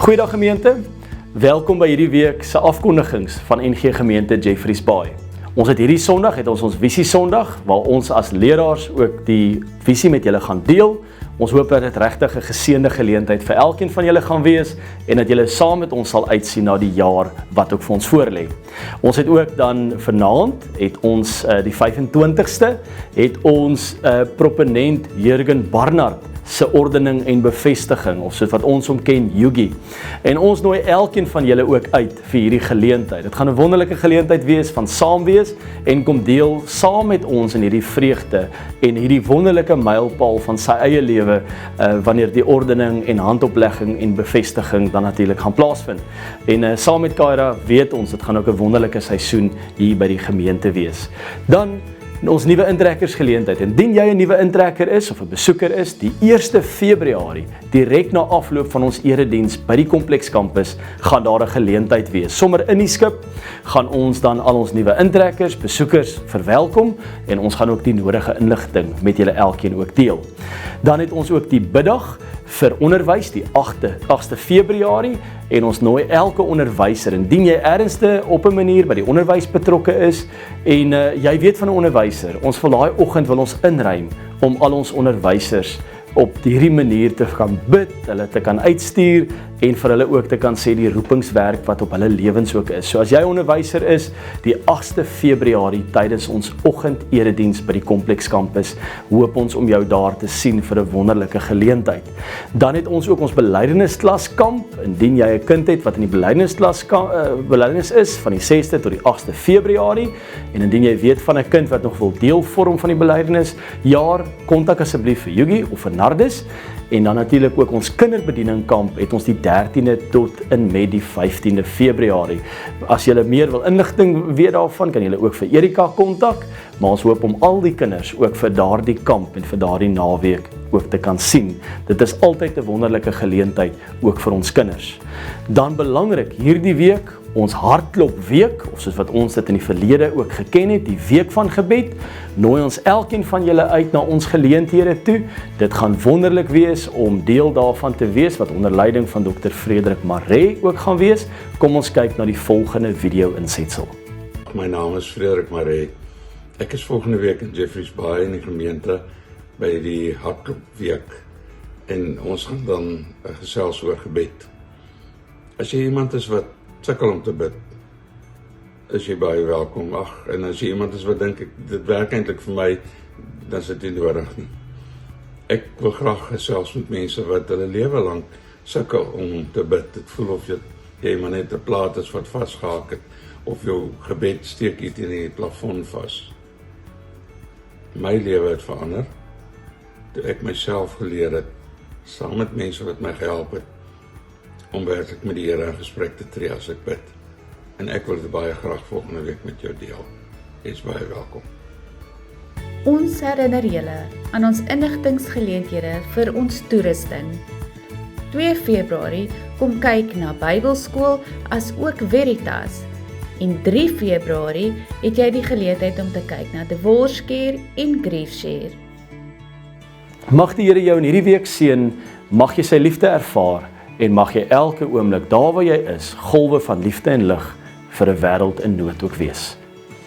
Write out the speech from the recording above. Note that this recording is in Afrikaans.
Goeiedag gemeente, welkom by hierdie week se afkondigings van NG Gemeente Jeffreys Bay. Ons het hierdie Sondag, ons visie Sondag, waar ons as leraars ook die visie met julle gaan deel. Ons hoop dat dit regtig 'n geseënde geleentheid vir elkeen van julle gaan wees en dat julle saam met ons sal uitsien na die jaar wat ook vir ons voorlê. Ons het ook dan vanaand, het ons die 25ste, het ons proponent Jurgen Barnard se ordening en bevestiging, of soos wat ons hom ken, Yugi. En ons nooi elkeen van julle ook uit vir hierdie geleentheid. Dit gaan 'n wonderlike geleentheid wees van saam wees en kom deel saam met ons in hierdie vreugde en hierdie wonderlike mylpaal van sy eie lewe wanneer die ordening en handoplegging en bevestiging dan natuurlik gaan plaasvind. En saam met Kaira weet ons, dit gaan ook 'n wonderlike seisoen hier by die gemeente wees. Dan ons nuwe intrekkersgeleentheid. Indien jy 'n nuwe intrekker is of 'n besoeker is, die 1 Februarie, direk na afloop van ons erediens by die Kompleks Kampus, gaan daar 'n geleentheid wees. Sommer in die skip gaan ons dan al ons nuwe intrekkers, besoekers verwelkom en ons gaan ook die nodige inligting met julle elkeen ook deel. Dan het ons ook die biddag vir onderwys, die 8de Februarie, en ons nooi elke onderwyser, indien jy ernstig op 'n manier by die onderwys betrokke is, en jy weet van 'n onderwyser, ons wil daai oggend wil ons inruim, om al ons onderwysers op hierdie manier te kan bid, hulle te kan uitstuur, en vir hulle ook te kan sê die roepingswerk wat op hulle lewens ook is. So as jy onderwyser is, die 8de Februarie tydens ons oggend erediens by die Kompleks Kampus, hoop ons om jou daar te sien vir 'n wonderlike geleentheid. Dan het ons ook ons belydenisklaskamp, indien jy 'n kind het wat in die belydenis is, van die 6de tot die 8de Februarie, en indien jy weet van 'n kind wat nog wil deel vorm van die belydenis, kontak asseblief vir Yugi of vir Nardis. En dan natuurlik ook ons kinderbedieningkamp het ons die 13de tot en met die 15de Februarie. As julle meer wil inligting weet daarvan, kan julle ook vir Erika kontak, maar ons hoop om al die kinders ook vir daardie kamp en vir daardie naweek ook te kan sien. Dit is altyd 'n wonderlike geleentheid ook vir ons kinders. Dan belangrik, hierdie week, ons hardklopweek, of soos wat ons dit in die verlede ook geken het, die week van gebed, nooi ons elkeen van julle uit na ons geleenthede toe. Dit gaan wonderlik wees om deel daarvan te wees, wat onder leiding van Dr. Frederik Maree ook gaan wees. Kom ons kyk na die volgende video insetsel. My naam is Frederik Maree. Ek is volgende week in Jeffreys Bay in die gemeente by die hardklopweek, en ons gaan dan gesels oor gebed. As jy iemand is wat sukkel om te bid, is jy baie welkom. En as jy iemand is wat dink, dit werk eintlik vir my, dan is dit nie nodig nie. Ek wil graag gesels met mense wat hulle lewe lank sukkel om te bid. Dit voel of jy maar net 'n plaat is wat vasgehaak het, of jou gebed steek iets in die plafon vas. My lewe het verander, toe ek myself geleer het, saam met mense wat my gehelp het, om werklik met die Here in gesprek te tree as ek bid. En ek wil dit baie graag volgende week met jou deel. Jy is baie welkom. Ons herinner julle aan ons inligtingsgeleenthede vir ons toerusting. 2 Februarie kom kyk na Bybelskool as ook Veritas. En 3 Februarie het jy die geleentheid om te kyk na Divorcecare en Griefshare. Mag die Here jou in hierdie week seën, mag jy sy liefde ervaar, en mag jy elke oomblik daar waar jy is, golwe van liefde en lig vir 'n wêreld in nood ook wees.